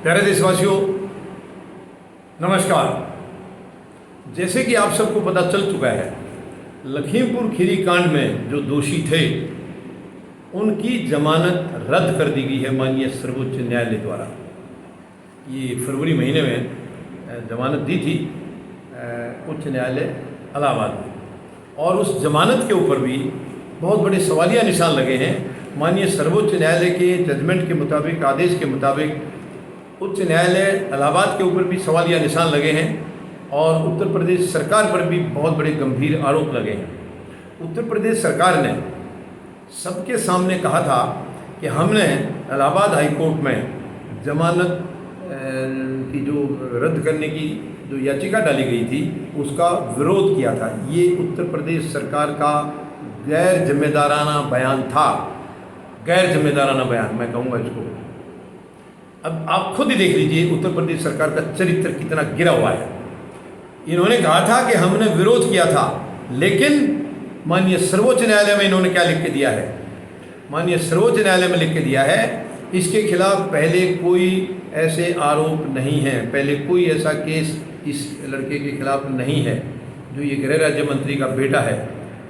प्यारे देशवासियों, नमस्कार। जैसे कि आप सबको पता चल चुका है, लखीमपुर खीरी कांड में जो दोषी थे उनकी जमानत रद्द कर दी गई है माननीय सर्वोच्च न्यायालय द्वारा। ये फरवरी महीने में जमानत दी थी उच्च न्यायालय इलाहाबाद में, और उस जमानत के ऊपर भी बहुत बड़े सवालिया निशान लगे हैं। माननीय सर्वोच्च न्यायालय के जजमेंट के मुताबिक, आदेश के मुताबिक उच्च न्यायालय इलाहाबाद के ऊपर भी सवालिया निशान लगे हैं और उत्तर प्रदेश सरकार पर भी बहुत बड़े गंभीर आरोप लगे हैं। उत्तर प्रदेश सरकार ने सबके सामने कहा था कि हमने इलाहाबाद हाई कोर्ट में जमानत की जो रद्द करने की जो याचिका डाली गई थी उसका विरोध किया था। ये उत्तर प्रदेश सरकार का गैर जिम्मेदाराना बयान था, गैर जिम्मेदाराना बयान मैं कहूँगा इसको। अब आप खुद ही देख लीजिए उत्तर प्रदेश सरकार का चरित्र कितना गिरा हुआ है। इन्होंने कहा था कि हमने विरोध किया था, लेकिन माननीय सर्वोच्च न्यायालय में इन्होंने क्या लिख के दिया है? माननीय सर्वोच्च न्यायालय में लिख के दिया है इसके खिलाफ पहले कोई ऐसे आरोप नहीं है, पहले कोई ऐसा केस इस लड़के के खिलाफ नहीं है जो ये गृह राज्य मंत्री का बेटा है,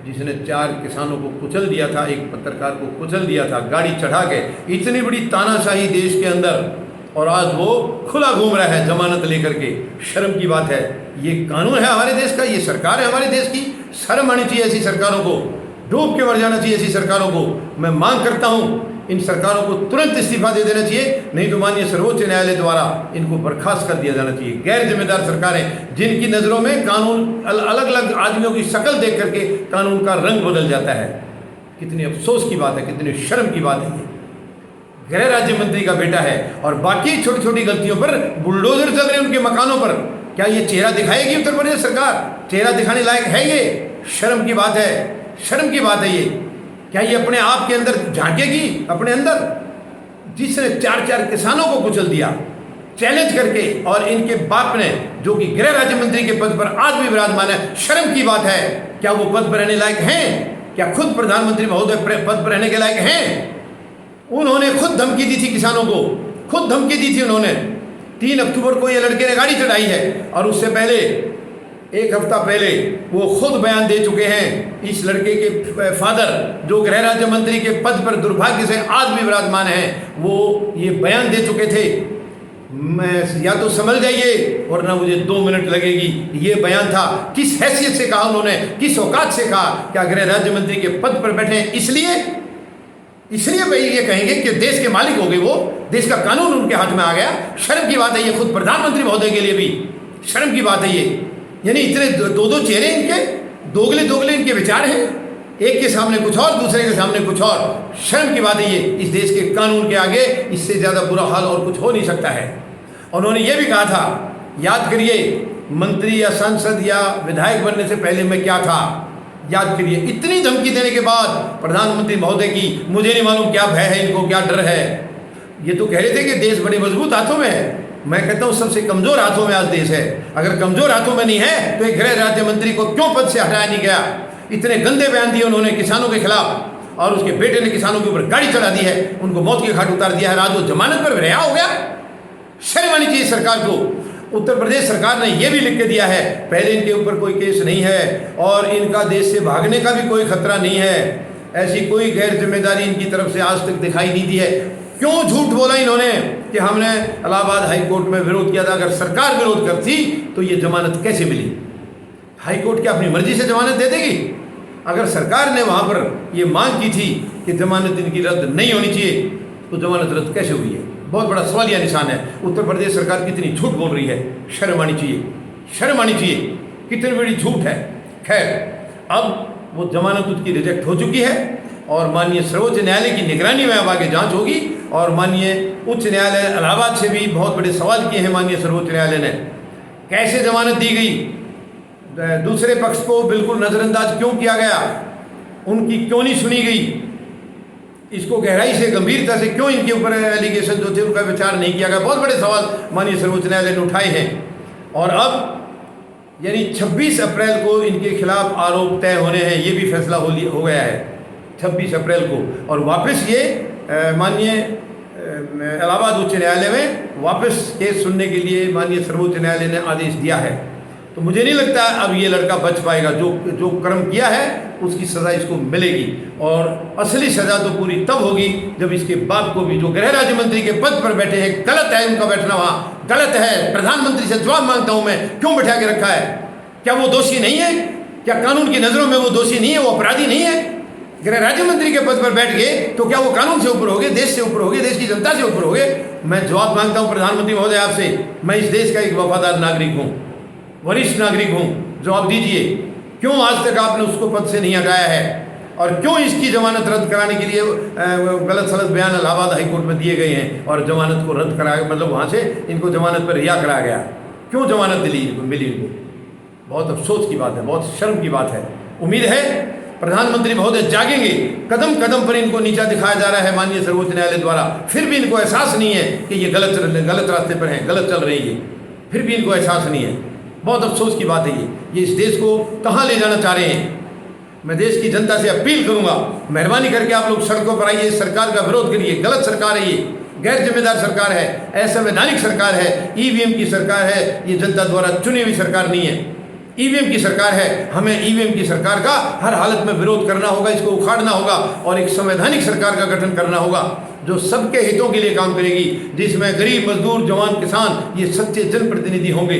जिसने 4 किसानों को कुचल दिया था, एक पत्रकार को कुचल दिया था गाड़ी चढ़ा के। इतनी बड़ी तानाशाही देश के अंदर, और आज वो खुला घूम रहा है जमानत लेकर के। शर्म की बात है। ये कानून है हमारे देश का, ये सरकार है हमारे देश की। शर्म आनी चाहिए ऐसी सरकारों को, डूब के मर जाना चाहिए ऐसी सरकारों को। मैं मांग करता हूँ इन सरकारों को तुरंत इस्तीफा दे देना चाहिए, नहीं तो माननीय सर्वोच्च न्यायालय द्वारा इनको बर्खास्त कर दिया जाना चाहिए। गैर जिम्मेदार सरकारें जिनकी नज़रों में कानून अलग अलग आदमियों की शक्ल देख करके कानून का रंग बदल जाता है। कितनी अफसोस की बात है, कितनी शर्म की बात है। ये गृह राज्य मंत्री का बेटा है और बाकी छोटी छोटी गलतियों पर बुलडोजर चल रहे हैं उनके मकानों पर। क्या ये चेहरा दिखाएगी उत्तर प्रदेश सरकार? चेहरा दिखाने लायक है ये? शर्म की बात है, शर्म की बात है ये। क्या ये अपने आप के अंदर झांकेगी अपने अंदर? जिसने 4 किसानों को कुचल दिया चैलेंज करके, और इनके बाप ने जो कि गृह राज्य मंत्री के पद पर आज भी विराजमान है, शर्म की बात है। क्या वो पद पर रहने लायक हैं? क्या खुद प्रधानमंत्री महोदय पद पर रहने के लायक हैं? उन्होंने खुद धमकी दी थी किसानों को, खुद धमकी दी थी उन्होंने। 3 अक्टूबर को ये लड़के ने गाड़ी चढ़ाई है, और उससे पहले 1 हफ्ता पहले वो खुद बयान दे चुके हैं। इस लड़के के फादर जो गृह राज्य मंत्री के पद पर दुर्भाग्य से आज भी विराजमान हैं, वो ये बयान दे चुके थे। मैं या तो समझ जाइए वरना मुझे 2 मिनट लगेगी। ये बयान था, किस हैसियत से कहा उन्होंने, किस औकात से कहा? क्या गृह राज्य मंत्री के पद पर बैठे हैं इसलिए भाई ये कहेंगे कि देश के मालिक हो गए वो, देश का कानून उनके हाथ में आ गया? शर्म की बात है ये। खुद प्रधानमंत्री महोदय के लिए भी शर्म की बात है ये। यानी इतने दो चेहरे इनके, दोगले इनके विचार हैं, एक के सामने कुछ और, दूसरे के सामने कुछ और। शर्म की बात है ये। इस देश के कानून के आगे इससे ज़्यादा बुरा हाल और कुछ हो नहीं सकता है। और उन्होंने ये भी कहा था, याद करिए मंत्री या सांसद या विधायक बनने से पहले मैं क्या था, याद करिए। इतनी धमकी देने के बाद प्रधानमंत्री महोदय की, मुझे नहीं मालूम क्या भय है इनको, क्या डर है। ये तो कह रहे थे कि देश बड़े मजबूत हाथों में है। मैं कहता हूँ सबसे कमजोर हाथों में आज देश है। अगर कमजोर हाथों में नहीं है तो एक गृह राज्य मंत्री को क्यों पद से हटाया नहीं गया? इतने गंदे बयान दिए उन्होंने किसानों के खिलाफ, और उसके बेटे ने किसानों के ऊपर गाड़ी चढ़ा दी है, उनको मौत के घाट उतार दिया है। आज वो जमानत पर रिहा हो गया। शर्म आनी चाहिए सरकार को। उत्तर प्रदेश सरकार ने यह भी लिख के दिया है, पहले इनके ऊपर कोई केस नहीं है और इनका देश से भागने का भी कोई खतरा नहीं है। ऐसी कोई गैर जिम्मेदारी इनकी तरफ से आज तक दिखाई नहीं दी है। क्यों झूठ बोला इन्होंने कि हमने इलाहाबाद हाई कोर्ट में विरोध किया था? अगर सरकार विरोध करती तो ये जमानत कैसे मिली? हाई कोर्ट क्या अपनी मर्जी से जमानत दे देगी? अगर सरकार ने वहाँ पर ये मांग की थी कि जमानत इनकी रद्द नहीं होनी चाहिए, तो जमानत रद्द कैसे हुई है? बहुत बड़ा सवालिया निशान है। उत्तर प्रदेश सरकार कितनी झूठ बोल रही है, शर्म आनी चाहिए, शर्म आनी चाहिए। कितनी बड़ी झूठ है। खैर, अब वो जमानत उसकी रिजेक्ट हो चुकी है और माननीय सर्वोच्च न्यायालय की निगरानी में अब आगे जांच होगी। और माननीय उच्च न्यायालय इलाहाबाद से भी बहुत बड़े सवाल किए हैं माननीय सर्वोच्च न्यायालय ने। कैसे जमानत दी गई? दूसरे पक्ष को बिल्कुल नज़रअंदाज क्यों किया गया? उनकी क्यों नहीं सुनी गई? इसको गहराई से, गंभीरता से क्यों इनके ऊपर एलिगेशन जो थे उनका विचार नहीं किया गया? बहुत बड़े सवाल माननीय सर्वोच्च न्यायालय ने उठाए हैं। और अब यानी 26 अप्रैल को इनके खिलाफ आरोप तय होने हैं, ये भी फैसला हो गया है 26 अप्रैल को। और वापस ये माननीय इलाहाबाद उच्च न्यायालय में वापस केस सुनने के लिए माननीय सर्वोच्च न्यायालय ने आदेश दिया है, तो मुझे नहीं लगता अब ये लड़का बच पाएगा। जो कर्म किया है उसकी सज़ा इसको मिलेगी, और असली सज़ा तो पूरी तब होगी जब इसके बाप को भी, जो गृह राज्य मंत्री के पद पर बैठे हैं, गलत है उनका बैठना वहाँ, गलत है। प्रधानमंत्री से जवाब मांगता हूँ मैं, क्यों बैठा के रखा है? क्या वो दोषी नहीं है? क्या कानून की नज़रों में वो दोषी नहीं है, वो अपराधी नहीं है? गृह राज्य मंत्री के पद पर बैठ गए तो क्या वो कानून से ऊपर हो गए, देश से ऊपर हो गए, देश की जनता से ऊपर हो गए? मैं जवाब मांगता हूँ प्रधानमंत्री महोदय आपसे, मैं इस देश का एक वफादार नागरिक हूँ, वरिष्ठ नागरिक हूँ, जवाब दीजिए क्यों आज तक आपने उसको पद से नहीं हटाया है, और क्यों इसकी जमानत रद्द कराने के लिए गलत सलत बयान इलाहाबाद हाईकोर्ट में दिए गए हैं और जमानत को रद्द कराया, मतलब वहाँ से इनको जमानत पर रिहा कराया गया? क्यों जमानत मिली इनको? बहुत अफसोस की बात है, बहुत शर्म की बात है। उम्मीद है प्रधानमंत्री महोदय जागेंगे, कदम कदम पर इनको नीचा दिखाया जा रहा है माननीय सर्वोच्च न्यायालय द्वारा, फिर भी इनको एहसास नहीं है कि ये गलत रास्ते पर हैं, गलत चल रही है, फिर भी इनको एहसास नहीं है। बहुत अफसोस की बात है ये इस देश को कहाँ ले जाना चाह रहे हैं। मैं देश की जनता से अपील करूंगा, मेहरबानी करके आप लोग सड़कों पर आइए, सरकार का विरोध करिए। गलत सरकार है ये, गैर जिम्मेदार सरकार है, असंवैधानिक सरकार है, ईवीएम की सरकार है, ये जनता द्वारा चुनी हुई सरकार नहीं है, ईवीएम की सरकार है। हमें ईवीएम की सरकार का हर हालत में विरोध करना होगा, इसको उखाड़ना होगा और एक संवैधानिक सरकार का गठन करना होगा जो सबके हितों के लिए काम करेगी, जिसमें गरीब, मजदूर, जवान, किसान ये सच्चे जनप्रतिनिधि होंगे।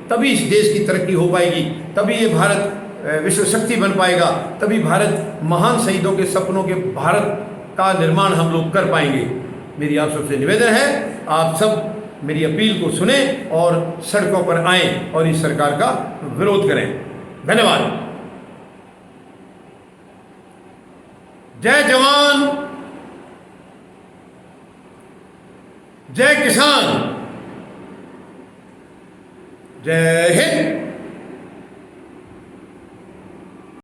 तभी इस देश की तरक्की हो पाएगी, तभी ये भारत विश्व शक्ति बन पाएगा, तभी भारत महान शहीदों के सपनों के भारत का निर्माण हम लोग कर पाएंगे। मेरी आप सबसे निवेदन है, आप सब मेरी अपील को सुने और सड़कों पर आएं और इस सरकार का विरोध करें। धन्यवाद। जय जवान, जय किसान, जय हिंद।